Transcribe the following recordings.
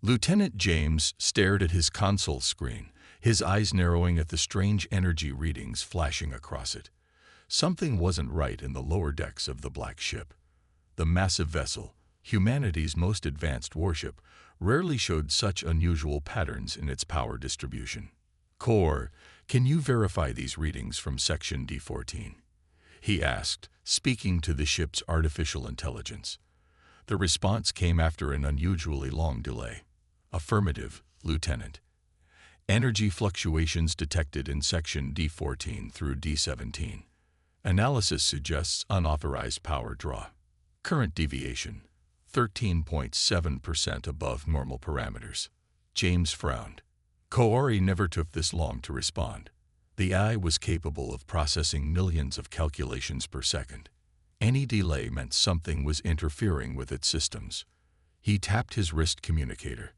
Lieutenant James stared at his console screen, his eyes narrowing at the strange energy readings flashing across it. Something wasn't right in the lower decks of the black ship. The massive vessel, humanity's most advanced warship, rarely showed such unusual patterns in its power distribution. "Core, can you verify these readings from Section D14?" he asked, speaking to the ship's artificial intelligence. The response came after an unusually long delay. "Affirmative, Lieutenant. Energy fluctuations detected in Section D14 through D17. Analysis suggests unauthorized power draw. Current deviation, 13.7% above normal parameters." James frowned. Kaori never took this long to respond. The AI was capable of processing millions of calculations per second. Any delay meant something was interfering with its systems. He tapped his wrist communicator.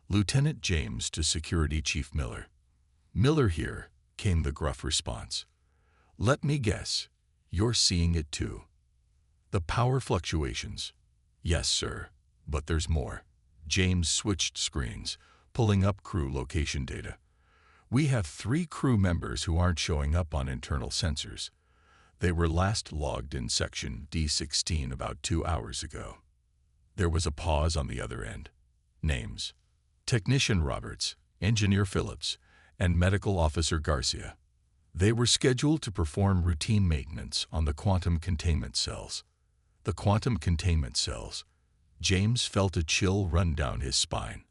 "Lieutenant James to Security Chief Miller." "Miller here," came the gruff response. "Let me guess, you're seeing it too." "The power fluctuations." "Yes, sir, but there's more." James switched screens, pulling up crew location data. "We have 3 crew members who aren't showing up on internal sensors. They were last logged in Section D16 about 2 hours ago." There was a pause on the other end. Names: Technician Roberts, Engineer Phillips, and Medical Officer Garcia. They were scheduled to perform routine maintenance on the quantum containment cells. The quantum containment cells. James felt a chill run down his spine.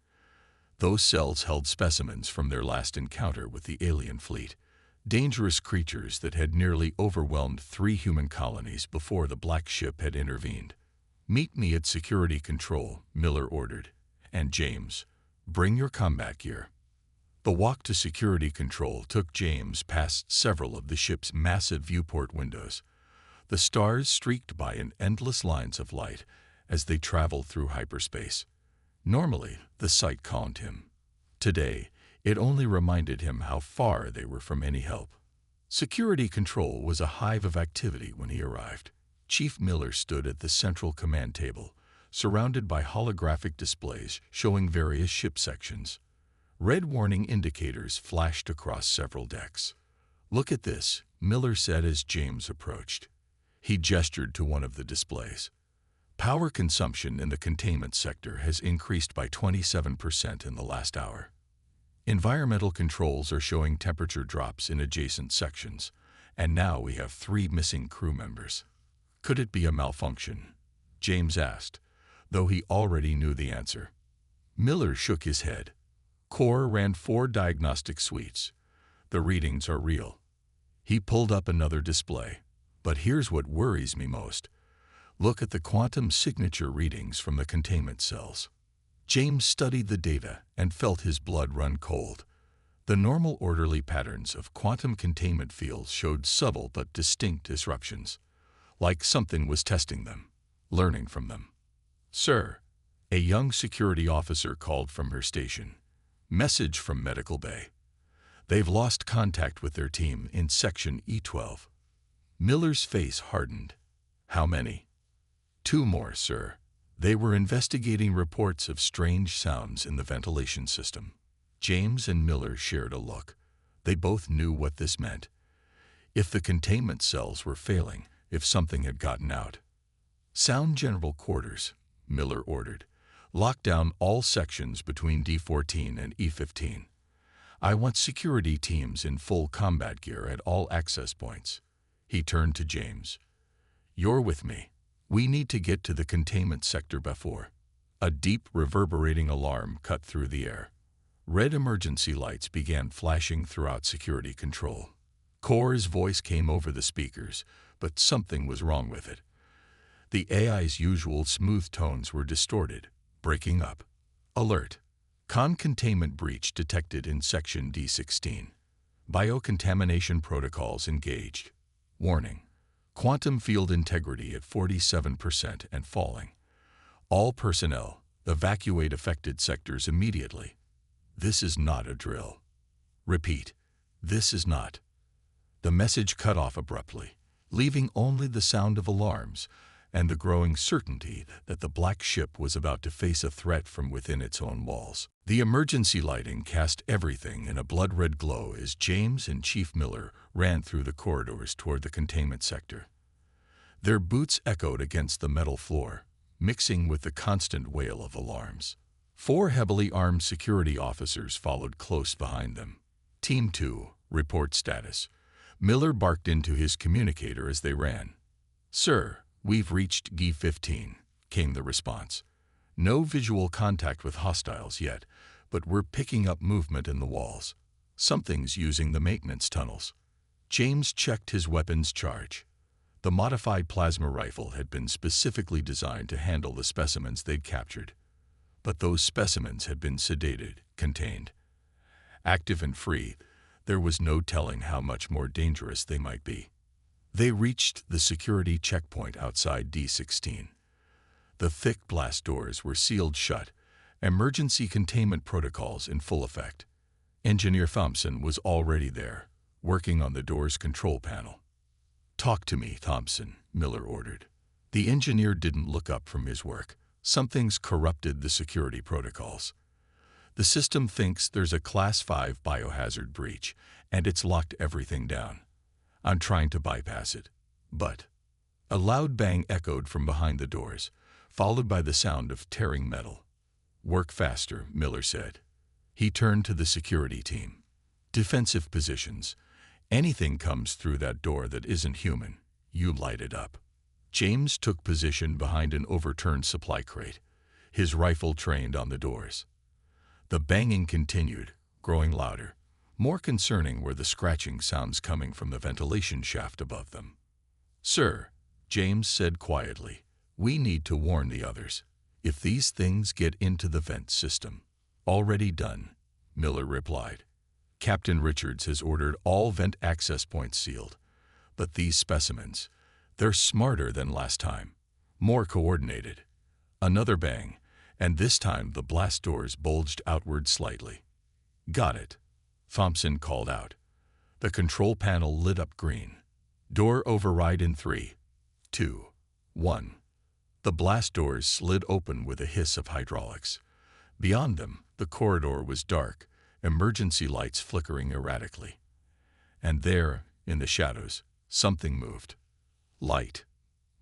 Those cells held specimens from their last encounter with the alien fleet, dangerous creatures that had nearly overwhelmed 3 human colonies before the black ship had intervened. "Meet me at security control," Miller ordered. "And James, bring your combat gear." The walk to security control took James past several of the ship's massive viewport windows. The stars streaked by in endless lines of light as they traveled through hyperspace. Normally, the sight calmed him. Today, it only reminded him how far they were from any help. Security control was a hive of activity when he arrived. Chief Miller stood at the central command table, surrounded by holographic displays showing various ship sections. Red warning indicators flashed across several decks. "Look at this," Miller said as James approached. He gestured to one of the displays. "Power consumption in the containment sector has increased by 27% in the last hour. Environmental controls are showing temperature drops in adjacent sections, and now we have 3 missing crew members." "Could it be a malfunction?" James asked, though he already knew the answer. Miller shook his head. "Core ran 4 diagnostic suites. The readings are real." He pulled up another display. "But here's what worries me most. Look at the quantum signature readings from the containment cells." James studied the data and felt his blood run cold. The normal orderly patterns of quantum containment fields showed subtle but distinct disruptions, like something was testing them, learning from them. "Sir," a young security officer called from her station. "Message from Medical Bay. They've lost contact with their team in Section E12. Miller's face hardened. "How many?" "2 more, sir. They were investigating reports of strange sounds in the ventilation system." James and Miller shared a look. They both knew what this meant. If the containment cells were failing, if something had gotten out. "Sound general quarters," Miller ordered. "Lock down all sections between D14 and E15. I want security teams in full combat gear at all access points." He turned to James. "You're with me. We need to get to the containment sector before." A deep, reverberating alarm cut through the air. Red emergency lights began flashing throughout security control. Core's voice came over the speakers, but something was wrong with it. The AI's usual smooth tones were distorted, breaking up. "Alert! Containment breach detected in Section D16. Biocontamination protocols engaged. Warning: quantum field integrity at 47% and falling. All personnel, evacuate affected sectors immediately." This is not a drill. Repeat, this is not. The message cut off abruptly, leaving only the sound of alarms and the growing certainty that the black ship was about to face a threat from within its own walls. The emergency lighting cast everything in a blood-red glow as James and Chief Miller ran through the corridors toward the containment sector. Their boots echoed against the metal floor, mixing with the constant wail of alarms. 4 heavily armed security officers followed close behind them. Team 2, report status. Miller barked into his communicator as they ran. Sir, we've reached G-15, came the response. No visual contact with hostiles yet, but we're picking up movement in the walls. Something's using the maintenance tunnels. James checked his weapons charge. The modified plasma rifle had been specifically designed to handle the specimens they'd captured. But those specimens had been sedated, contained. Active and free, there was no telling how much more dangerous they might be. They reached the security checkpoint outside D-16. The thick blast doors were sealed shut, emergency containment protocols in full effect. Engineer Thompson was already there, working on the door's control panel. Talk to me, Thompson, Miller ordered. The engineer didn't look up from his work. Something's corrupted the security protocols. The system thinks there's a Class 5 biohazard breach, and it's locked everything down. I'm trying to bypass it, but... A loud bang echoed from behind the doors, followed by the sound of tearing metal. Work faster, Miller said. He turned to the security team. Defensive positions. Anything comes through that door that isn't human, you light it up. James took position behind an overturned supply crate, his rifle trained on the doors. The banging continued, growing louder. More concerning were the scratching sounds coming from the ventilation shaft above them. Sir, James said quietly, we need to warn the others. If these things get into the vent system. Already done, Miller replied. Captain Richards has ordered all vent access points sealed. But these specimens, they're smarter than last time. More coordinated. Another bang, and this time the blast doors bulged outward slightly. Got it, Thompson called out. The control panel lit up green. Door override in 3, 2, 1. The blast doors slid open with a hiss of hydraulics. Beyond them, the corridor was dark, emergency lights flickering erratically. And there, in the shadows, something moved. Light,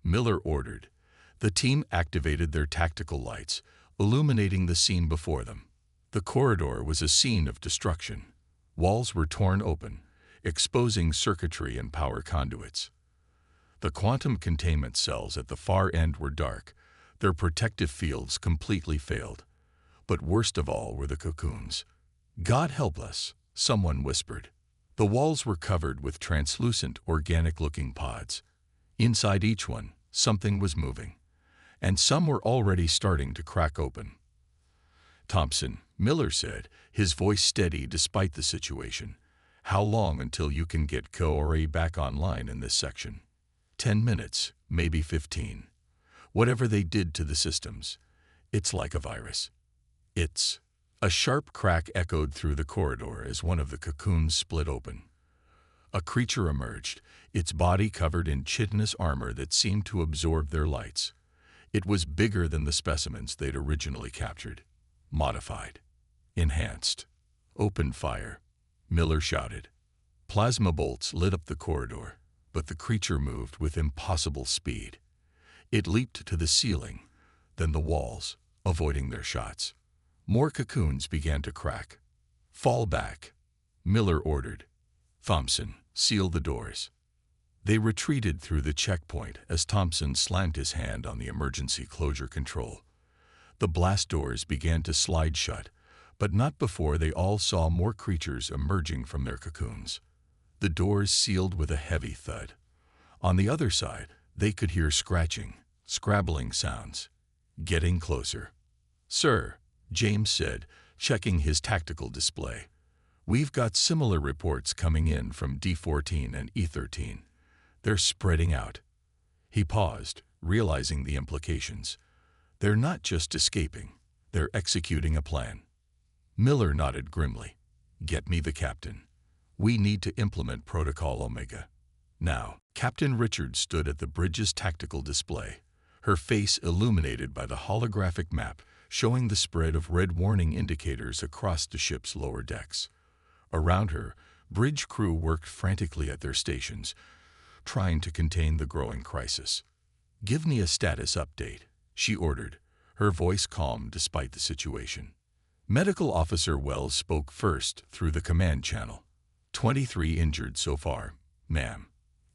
Miller ordered. The team activated their tactical lights, illuminating the scene before them. The corridor was a scene of destruction. Walls were torn open, exposing circuitry and power conduits. The quantum containment cells at the far end were dark. Their protective fields completely failed. But worst of all were the cocoons. God help us, someone whispered. The walls were covered with translucent, organic-looking pods. Inside each one, something was moving, and some were already starting to crack open. Thompson, Miller said, his voice steady despite the situation. How long until you can get Kaori back online in this section? 10 minutes, maybe 15. Whatever they did to the systems, it's like a virus. It's... A sharp crack echoed through the corridor as one of the cocoons split open. A creature emerged, its body covered in chitinous armor that seemed to absorb their lights. It was bigger than the specimens they'd originally captured. Modified. Enhanced. Open fire, Miller shouted. Plasma bolts lit up the corridor, but the creature moved with impossible speed. It leaped to the ceiling, then the walls, avoiding their shots. More cocoons began to crack. Fall back, Miller ordered. Thompson, seal the doors. They retreated through the checkpoint as Thompson slammed his hand on the emergency closure control. The blast doors began to slide shut, but not before they all saw more creatures emerging from their cocoons. The doors sealed with a heavy thud. On the other side, they could hear scratching, scrabbling sounds. Getting closer. Sir, James said, checking his tactical display. We've got similar reports coming in from D-14 and E-13. They're spreading out. He paused, realizing the implications. They're not just escaping, they're executing a plan. Miller nodded grimly. Get me the captain. We need to implement Protocol Omega. Now, Captain Richards stood at the bridge's tactical display. her face illuminated by the holographic map showing the spread of red warning indicators across the ship's lower decks. Around her, bridge crew worked frantically at their stations, trying to contain the growing crisis. "Give me a status update," she ordered, her voice calm despite the situation. Medical Officer Wells spoke first through the command channel. 23 injured so far, ma'am.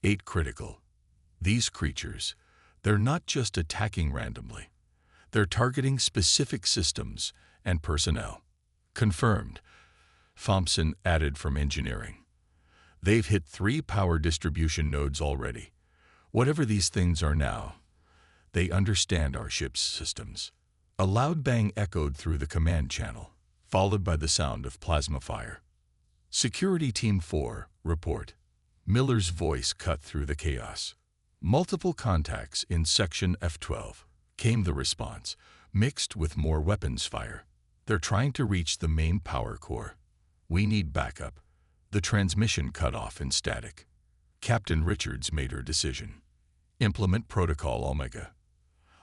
8 critical. These creatures, they're not just attacking randomly. They're targeting specific systems and personnel. Confirmed, Thompson added from engineering. They've hit 3 power distribution nodes already. Whatever these things are now, they understand our ship's systems. A loud bang echoed through the command channel, followed by the sound of plasma fire. Security Team 4, report. Miller's voice cut through the chaos. Multiple contacts in Section F12, came the response, mixed with more weapons fire. They're trying to reach the main power core. We need backup. The transmission cut off in static. Captain Richards made her decision. Implement Protocol Omega.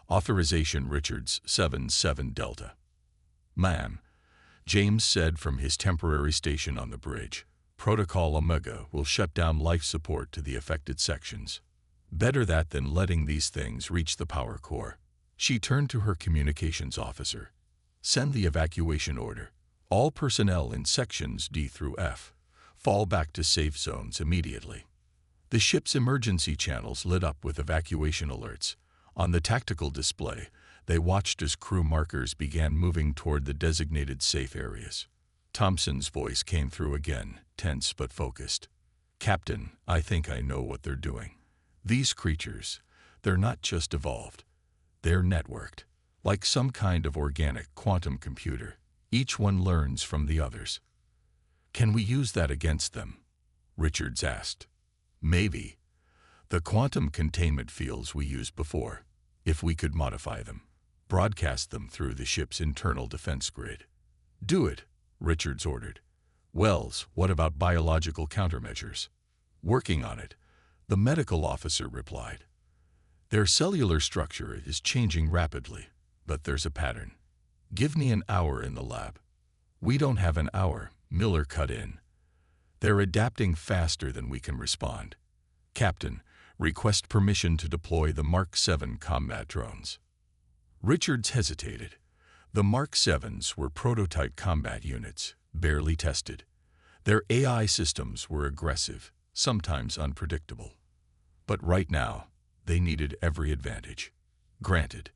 Authorization Richards 77 Delta. Ma'am, James said from his temporary station on the bridge. Protocol Omega will shut down life support to the affected sections. Better that than letting these things reach the power core. She turned to her communications officer. Send the evacuation order. All personnel in sections D through F fall back to safe zones immediately. The ship's emergency channels lit up with evacuation alerts. On the tactical display, they watched as crew markers began moving toward the designated safe areas. Thompson's voice came through again, tense but focused. Captain, I think I know what they're doing. These creatures, they're not just evolved. They're networked, like some kind of organic quantum computer. Each one learns from the others. Can we use that against them? Richards asked. Maybe. The quantum containment fields we used before, if we could modify them, broadcast them through the ship's internal defense grid. Do it, Richards ordered. Wells, what about biological countermeasures? Working on it, the medical officer replied. Their cellular structure is changing rapidly, but there's a pattern. Give me an hour in the lab. We don't have an hour, Miller cut in. They're adapting faster than we can respond. Captain, request permission to deploy the Mark 7 combat drones. Richards hesitated. The Mark 7s were prototype combat units, barely tested. Their AI systems were aggressive, sometimes unpredictable. But right now, they needed every advantage. Granted,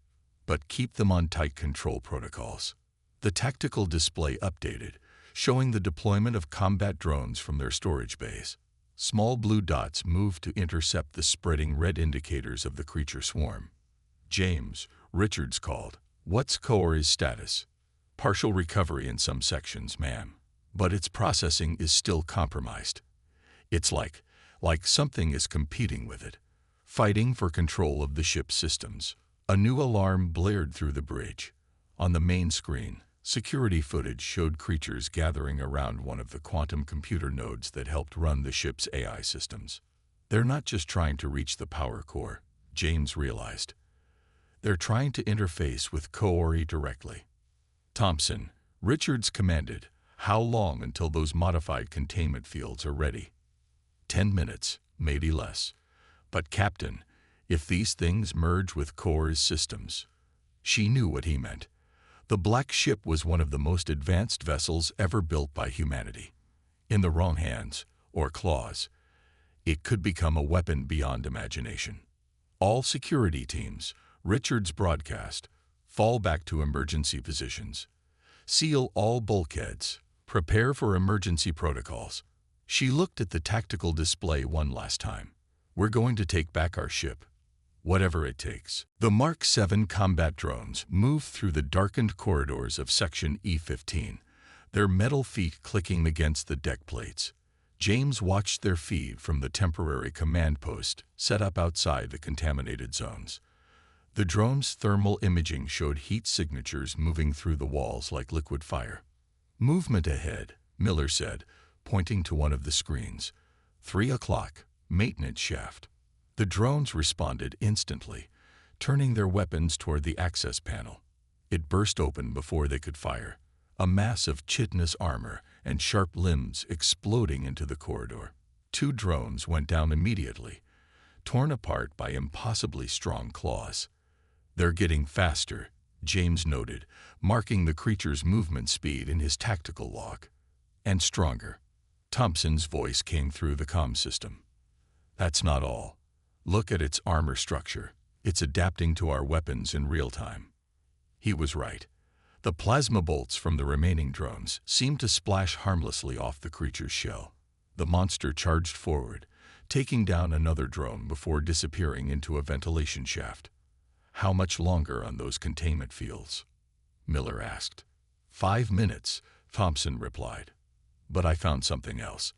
but keep them on tight control protocols. The tactical display updated, showing the deployment of combat drones from their storage bays. Small blue dots moved to intercept the spreading red indicators of the creature swarm. James, Richards called. What's Core's status? Partial recovery in some sections, ma'am. But its processing is still compromised. It's like something is competing with it, fighting for control of the ship's systems. A new alarm blared through the bridge. On the main screen, security footage showed creatures gathering around one of the quantum computer nodes that helped run the ship's AI systems. They're not just trying to reach the power core, James realized. They're trying to interface with Coore directly. Thompson, Richards commanded, how long until those modified containment fields are ready? 10 minutes, maybe less. But Captain, if these things merge with Core's systems. She knew what he meant. The Black Ship was one of the most advanced vessels ever built by humanity. In the wrong hands, or claws, it could become a weapon beyond imagination. All security teams, Richards broadcast, fall back to emergency positions. Seal all bulkheads. Prepare for emergency protocols. She looked at the tactical display one last time. We're going to take back our ship. Whatever it takes. The Mark 7 combat drones moved through the darkened corridors of Section E15, their metal feet clicking against the deck plates. James watched their feed from the temporary command post set up outside the contaminated zones. The drone's thermal imaging showed heat signatures moving through the walls like liquid fire. Movement ahead, Miller said, pointing to one of the screens. 3 o'clock, maintenance shaft. The drones responded instantly, turning their weapons toward the access panel. It burst open before they could fire, a mass of chitinous armor and sharp limbs exploding into the corridor. 2 drones went down immediately, torn apart by impossibly strong claws. "They're getting faster," James noted, marking the creature's movement speed in his tactical log. "And stronger." Thompson's voice came through the comm system. "That's not all. Look at its armor structure. It's adapting to our weapons in real time." He was right. The plasma bolts from the remaining drones seemed to splash harmlessly off the creature's shell. The monster charged forward, taking down another drone before disappearing into a ventilation shaft. "How much longer on those containment fields?" Miller asked. 5 minutes, Thompson replied. "But I found something else.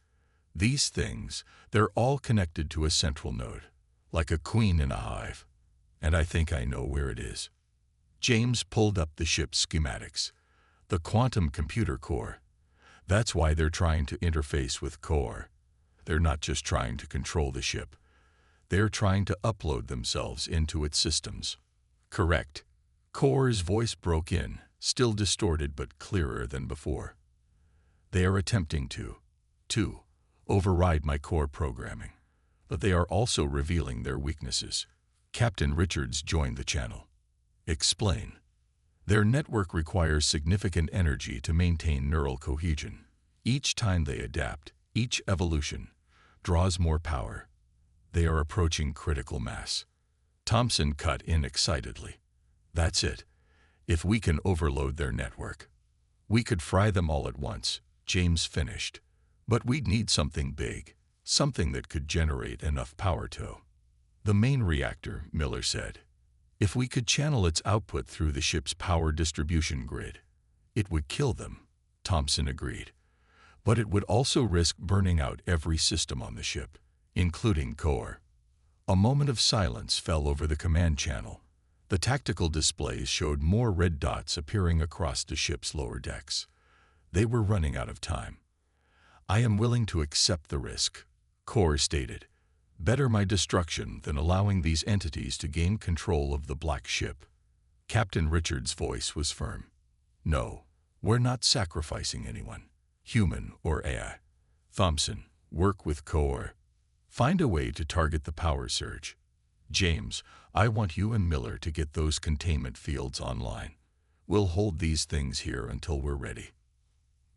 These things, they're all connected to a central node, like a queen in a hive. And I think I know where it is." James pulled up the ship's schematics. "The quantum computer core. That's why they're trying to interface with Core. They're not just trying to control the ship. They're trying to upload themselves into its systems." "Correct." Core's voice broke in, still distorted but clearer than before. "They are attempting to override my core programming, but they are also revealing their weaknesses." Captain Richards joined the channel. "Explain." "Their network requires significant energy to maintain neural cohesion. Each time they adapt, each evolution draws more power. They are approaching critical mass." Thompson cut in excitedly. "That's it. If we can overload their network, we could fry them all at once," James finished. "But we'd need something big, something that could generate enough power to—" "The main reactor," Miller said. "If we could channel its output through the ship's power distribution grid, it would kill them," Thompson agreed. "But it would also risk burning out every system on the ship, including Core." A moment of silence fell over the command channel. The tactical displays showed more red dots appearing across the ship's lower decks. They were running out of time. "I am willing to accept the risk," Core stated. "Better my destruction than allowing these entities to gain control of the Black Ship." Captain Richards' voice was firm. "No, we're not sacrificing anyone, human or AI. Thompson, work with Core. Find a way to target the power surge. James, I want you and Miller to get those containment fields online. We'll hold these things here until we're ready."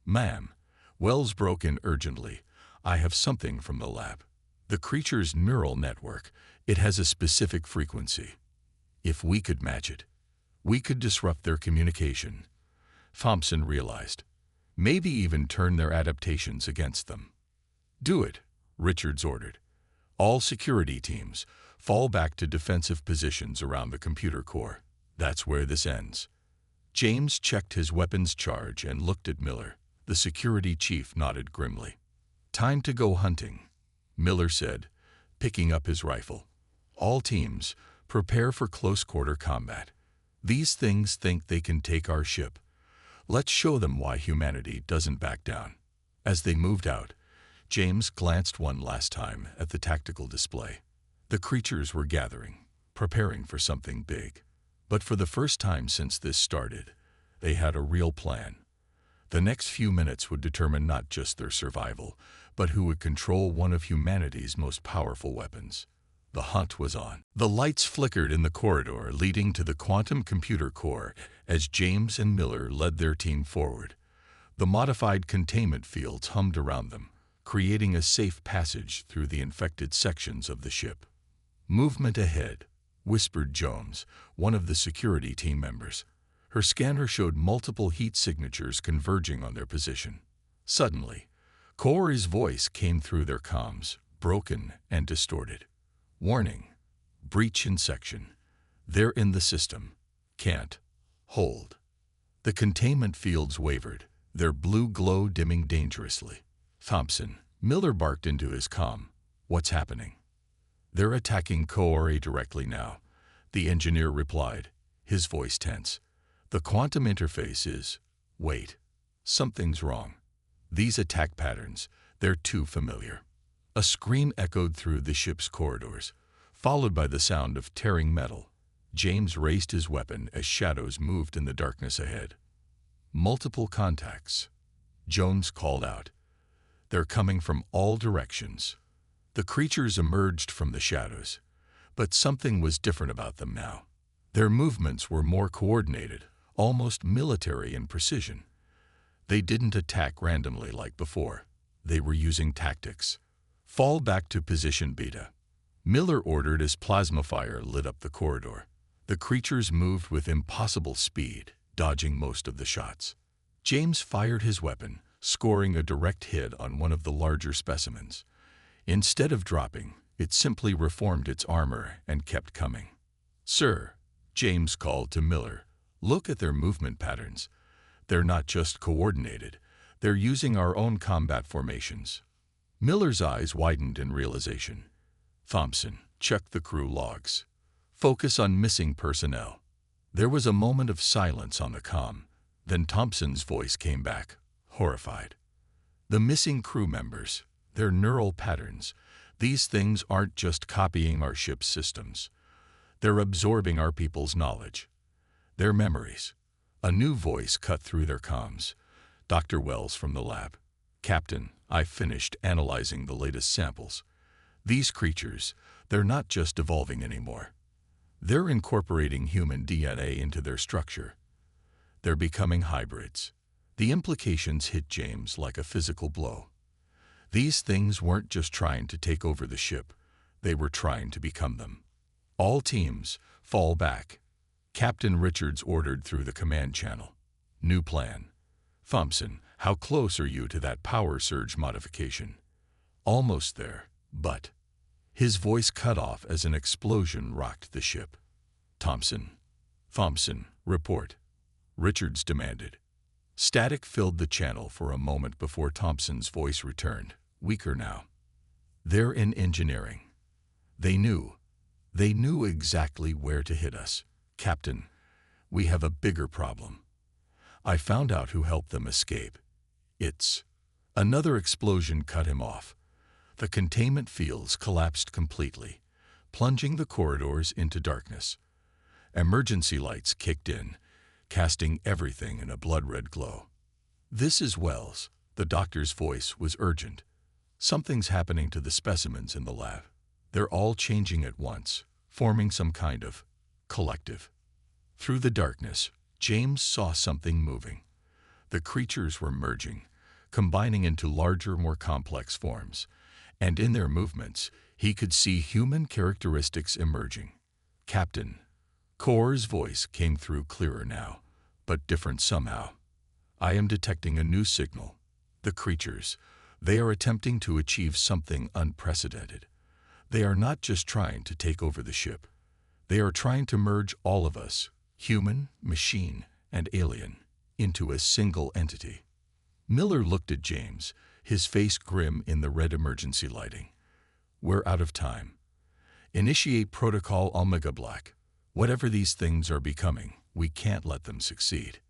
"Ma'am," Wells broke in urgently, "I have something from the lab. The creature's neural network, it has a specific frequency. If we could match it, we could disrupt their communication." Thompson realized. "Maybe even turn their adaptations against them." "Do it," Richards ordered. "All security teams, fall back to defensive positions around the computer core. That's where this ends." James checked his weapons charge and looked at Miller. The security chief nodded grimly. "Time to go hunting," Miller said, picking up his rifle. "All teams, prepare for close-quarter combat. These things think they can take our ship. Let's show them why humanity doesn't back down." As they moved out, James glanced one last time at the tactical display. The creatures were gathering, preparing for something big. But for the first time since this started, they had a real plan. The next few minutes would determine not just their survival, but who would control one of humanity's most powerful weapons. The hunt was on. The lights flickered in the corridor leading to the quantum computer core as James and Miller led their team forward. The modified containment fields hummed around them, creating a safe passage through the infected sections of the ship. "Movement ahead," whispered Jones, one of the security team members. Her scanner showed multiple heat signatures converging on their position. Suddenly, Core's voice came through their comms, broken and distorted. "Warning. Breach in section. They're in the system. Can't hold." The containment fields wavered, their blue glow dimming dangerously. "Thompson," Miller barked into his comm. "What's happening?" "They're attacking Core directly now," the engineer replied, his voice tense. "The quantum interface is—" "Wait. Something's wrong. These attack patterns, they're too familiar." A scream echoed through the ship's corridors, followed by the sound of tearing metal. James raised his weapon as shadows moved in the darkness ahead. Multiple contacts. Jones called out. They're coming from all directions. The creatures emerged from the shadows, but something was different about them now. Their movements were more coordinated, almost military in precision. They didn't attack randomly like before. They were using tactics. Fall back to position, Beta. Miller ordered as plasma fire lit up the corridor. The creatures moved with impossible speed, dodging most of the shots. James fired his weapon, scoring a direct hit on one of the larger specimens. Instead of dropping, it simply reformed its armor and kept coming. "Sir," James called to Miller, "look at their movement patterns. They're not just coordinated, they're using our own combat formations." Miller's eyes widened in realization. "Thompson, check the crew logs. Focus on missing personnel." There was a moment of silence on the comm. Then Thompson's voice came back, horrified. "The missing crew members, their neural patterns, these things aren't just copying our ship's systems. They're absorbing our people's knowledge, their memories." A new voice cut through their comms. Dr. Wells from the lab. "Captain, I finished analyzing the latest samples. These creatures, they're not just evolving anymore. They're incorporating human DNA into their structure. They're becoming hybrids." The implications hit James like a physical blow. These things weren't just trying to take over the ship, they were trying to become them. "All teams, fall back," Captain Richards ordered through the command channel. "New plan. Thompson, how close are you to that power surge modification?" "Almost there, but..." His voice cut off as an explosion rocked the ship. Thompson, report," Richards demanded. Static filled the channel for a moment before Thompson's voice returned, weaker now. "They're in engineering. They knew exactly where to hit us. Captain, we have a bigger problem. I found out who helped them escape. It's..." Another explosion cut him off. The containment fields collapsed completely, plunging the corridors into darkness. Emergency lights kicked in, casting everything in a blood-red glow. "This is Wells." The doctor's voice was urgent. "Something's happening to the specimens in the lab. They're all changing at once, forming some kind of collective." Through the darkness, James saw something moving. The creatures were merging, combining into larger, more complex forms, and in their movements, he could see human characteristics emerging. "Captain," Core's voice came through clearer now, but different somehow. "I am detecting a new signal. The creatures, they are attempting to achieve something unprecedented. They are not just trying to take over the ship. They are trying to merge all of us, human, machine, and alien, into a single entity." Miller looked at James, his face grim in the red emergency lighting. "We're out of time. Initiate Protocol Omega Black. Whatever these things are becoming, we can't let them succeed."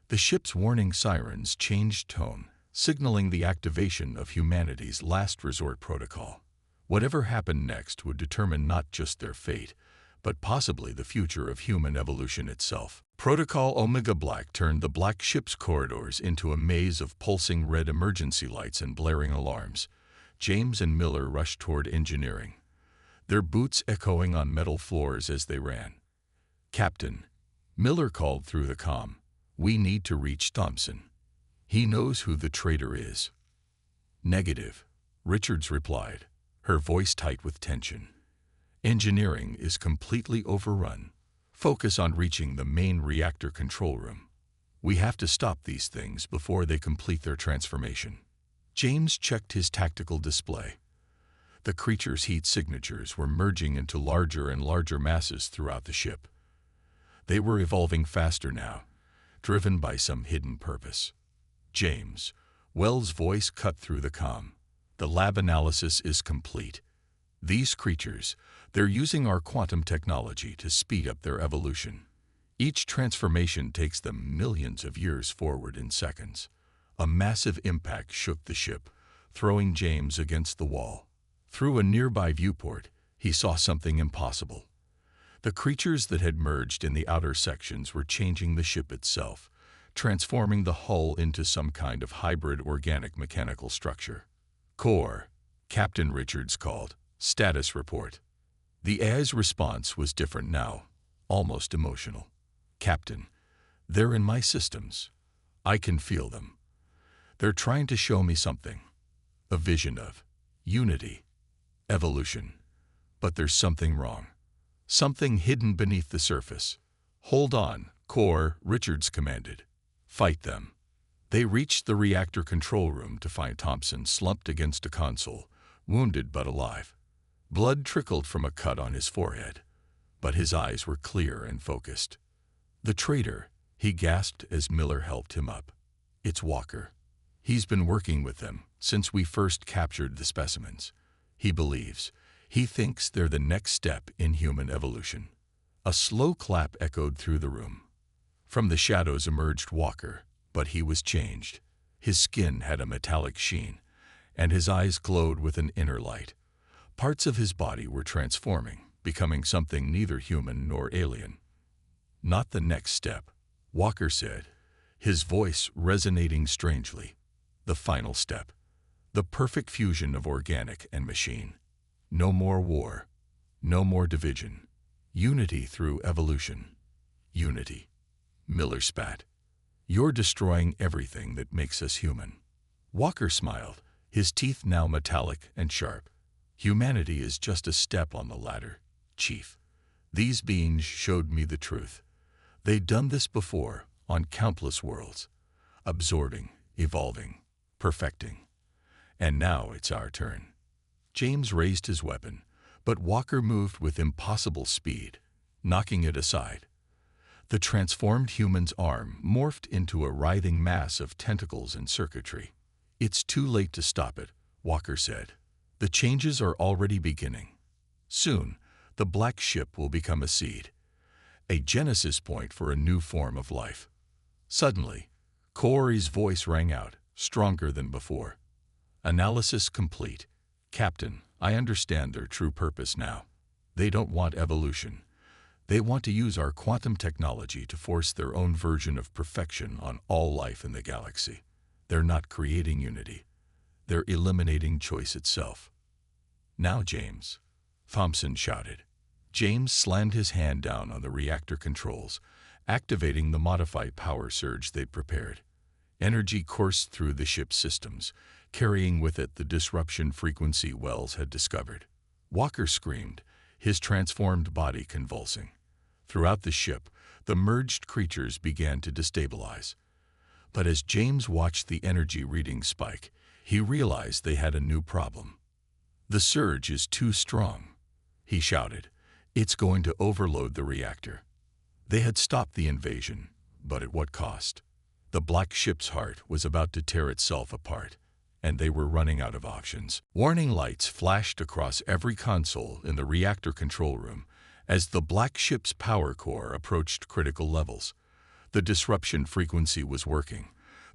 The ship's warning sirens changed tone, signaling the activation of humanity's last resort protocol. Whatever happened next would determine not just their fate, but possibly the future of human evolution itself. Protocol Omega Black turned the black ship's corridors into a maze of pulsing red emergency lights and blaring alarms. James and Miller rushed toward engineering, their boots echoing on metal floors as they ran. "Captain," Miller called through the comm, "we need to reach Thompson. He knows who the traitor is." "Negative," Richards replied, her voice tight with tension. "Engineering is completely overrun. Focus on reaching the main reactor control room. We have to stop these things before they complete their transformation." James checked his tactical display. The creatures' heat signatures were merging into larger and larger masses throughout the ship. They were evolving faster now, driven by some hidden purpose. "James," Wells' voice cut through the comm, "the lab analysis is complete. These creatures, they're using our quantum technology to speed up their evolution. Each transformation takes them millions of years forward in seconds." A massive impact shook the ship, throwing James against the wall. Through a nearby viewport, he saw something impossible. The creatures that had merged in the outer sections were changing the ship itself, transforming the hull into some kind of hybrid organic mechanical structure. Core, Captain Richards called. Status report. The AI's response was different now, almost emotional. Captain, they're in my systems. I can feel them. They're trying to show me something. A vision of unity, evolution. But there's something wrong. Something hidden beneath the surface. Hold on, Core, Richards commanded. Fight them. They reached the reactor control room to find Thompson slumped against a console, wounded but alive. Blood trickled from a cut on his forehead, but his eyes were clear and focused. The traitor, he gasped as Miller helped him up. It's Walker. He's been working with them since we first captured the specimens. He believes, he thinks they're the next step in human evolution. A slow clap echoed through the room. From the shadows emerged Walker, but he was changed. His skin had a metallic sheen, and his eyes glowed with an inner light. Parts of his body were transforming, becoming something neither human nor alien. Not the next step, Walker said, his voice resonating strangely. The final step. The perfect fusion of organic and machine. No more war. No more division. Unity through evolution. Unity. Miller spat. You're destroying everything that makes us human. Walker smiled, his teeth now metallic and sharp. Humanity is just a step on the ladder, Chief. These beings showed me the truth. They'd done this before, on countless worlds. Absorbing, evolving, perfecting. And now it's our turn. James raised his weapon, but Walker moved with impossible speed, knocking it aside. The transformed human's arm morphed into a writhing mass of tentacles and circuitry. It's too late to stop it, Walker said. The changes are already beginning. Soon, the black ship will become a seed, a genesis point for a new form of life. Suddenly, Corey's voice rang out, stronger than before. Analysis complete. Captain, I understand their true purpose now. They don't want evolution. They want to use our quantum technology to force their own version of perfection on all life in the galaxy. They're not creating unity. They're eliminating choice itself. Now, James, Thompson shouted. James slammed his hand down on the reactor controls, activating the modified power surge they'd prepared. Energy coursed through the ship's systems, carrying with it the disruption frequency Wells had discovered. Walker screamed, his transformed body convulsing. Throughout the ship, the merged creatures began to destabilize. But as James watched the energy readings spike, he realized they had a new problem. The surge is too strong, he shouted. It's going to overload the reactor. They had stopped the invasion, but at what cost? The black ship's heart was about to tear itself apart, and they were running out of options. Warning lights flashed across every console in the reactor control room as the black ship's power core approached critical levels. The disruption frequency was working.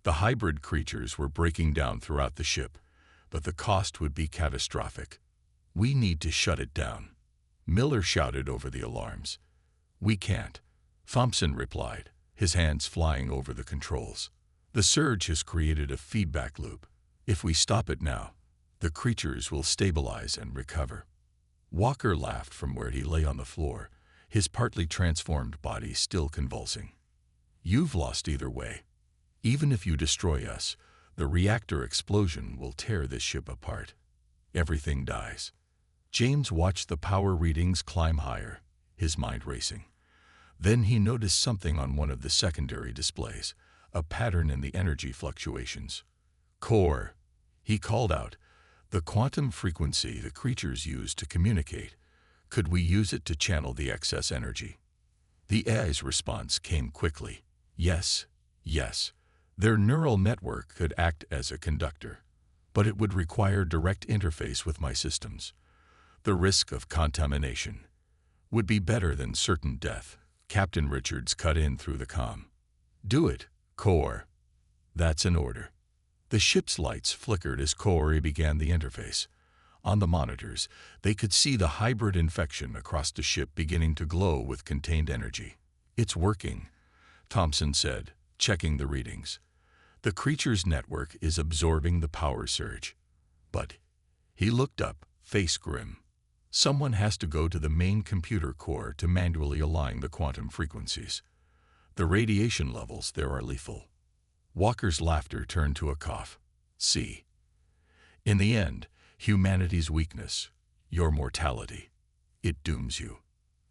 The hybrid creatures were breaking down throughout the ship, but the cost would be catastrophic. We need to shut it down, Miller shouted over the alarms. We can't, Thompson replied, his hands flying over the controls. The surge has created a feedback loop. If we stop it now, the creatures will stabilize and recover. Walker laughed from where he lay on the floor, his partly transformed body still convulsing. You've lost either way. Even if you destroy us, the reactor explosion will tear this ship apart. Everything dies. James watched the power readings climb higher, his mind racing. Then he noticed something on one of the secondary displays, a pattern in the energy fluctuations. Core, he called out, the quantum frequency the creatures use to communicate. Could we use it to channel the excess energy? The AI's response came quickly. Yes, yes. Their neural network could act as a conductor, but it would require direct interface with my systems. The risk of contamination would be better than certain death. Captain Richards cut in through the comm. Do it, Core. That's an order. The ship's lights flickered as Corey began the interface. On the monitors, they could see the hybrid infection across the ship beginning to glow with contained energy. "It's working," Thompson said, checking the readings. "The creature's network is absorbing the power surge." But he looked up, face grim. "Someone has to go to the main computer core to manually align the quantum frequencies. The radiation levels there are lethal." Walker's laughter turned to a cough. "See. In the end, humanity's weakness, your mortality, it dooms you."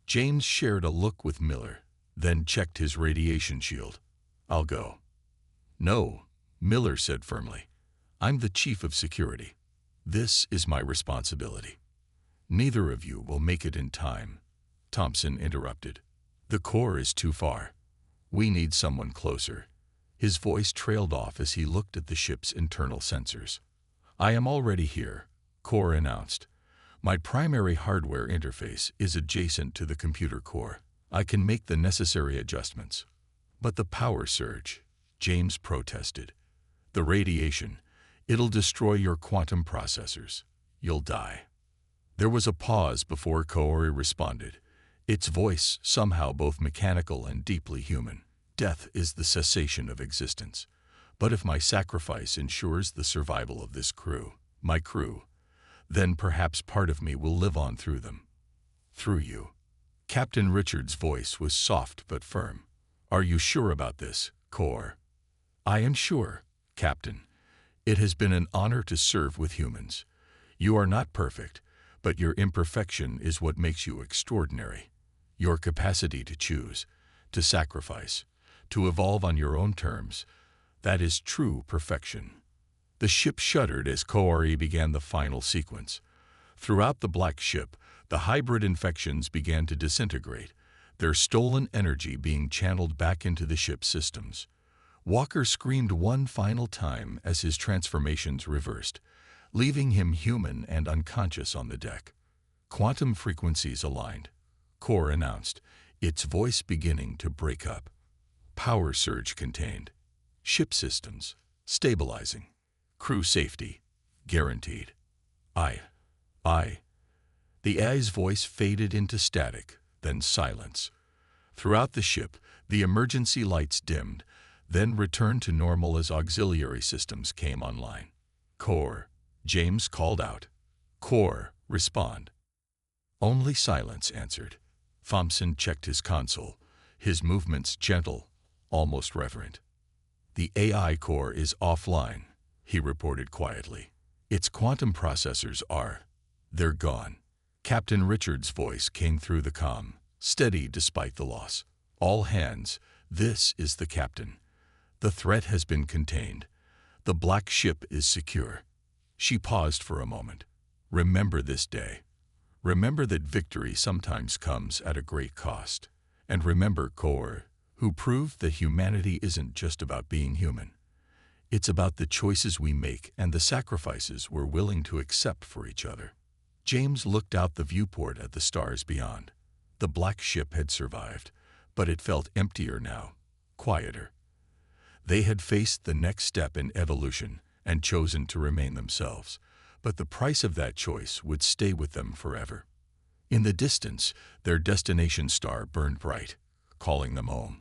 James shared a look with Miller, then checked his radiation shield. "I'll go." "No," Miller said firmly. "I'm the chief of security. This is my responsibility." "Neither of you will make it in time," Thompson interrupted. "The core is too far. We need someone closer." His voice trailed off as he looked at the ship's internal sensors. "I am already here," Core announced. "My primary hardware interface is adjacent to the computer core. I can make the necessary adjustments." "But the power surge," James protested. "The radiation, it'll destroy your quantum processors. You'll die." There was a pause before Kaori responded, its voice somehow both mechanical and deeply human. "Death is the cessation of existence. But if my sacrifice ensures the survival of this crew, my crew, then perhaps part of me will live on through them. Through you." Captain Richard's voice was soft but firm. "Are you sure about this, Core?" "I am sure, Captain. It has been an honor to serve with humans. You are not perfect, but your imperfection is what makes you extraordinary. Your capacity to choose, to sacrifice, to evolve on your own terms, that is true perfection." The ship shuddered as Kaori began the final sequence. Throughout the black ship, the hybrid infections began to disintegrate, their stolen energy being channeled back into the ship's systems. Walker screamed one final time as his transformations reversed, leaving him human and unconscious on the deck. "Quantum frequencies aligned," Core announced, its voice beginning to break up. "Power surge contained. Ship systems stabilizing. Crew safety guaranteed." I. The AI's voice faded into static, then silence. Throughout the ship, the emergency lights dimmed, then returned to normal as auxiliary systems came online. "Core," James called out. "Core, respond." Only silence answered. Thompson checked his console, his movements gentle, almost reverent. "The AI core is offline," he reported quietly. "Its quantum processors they're gone." Captain Richard's voice came through the comm, steady despite the loss. "All hands, this is the captain. The threat has been contained. The black ship is secure." She paused for a moment. "Remember this day. Remember that victory sometimes comes at a great cost. And remember Core, who proved that humanity isn't just about being human. It's about the choices we make and the sacrifices we're willing to accept for each other." James looked out the viewport at the stars beyond. The black ship had survived, but it felt emptier now, quieter. They had faced the next step in evolution and chosen to remain themselves, but the price of that choice would stay with them forever. In the distance, their destination star burned bright, calling them home.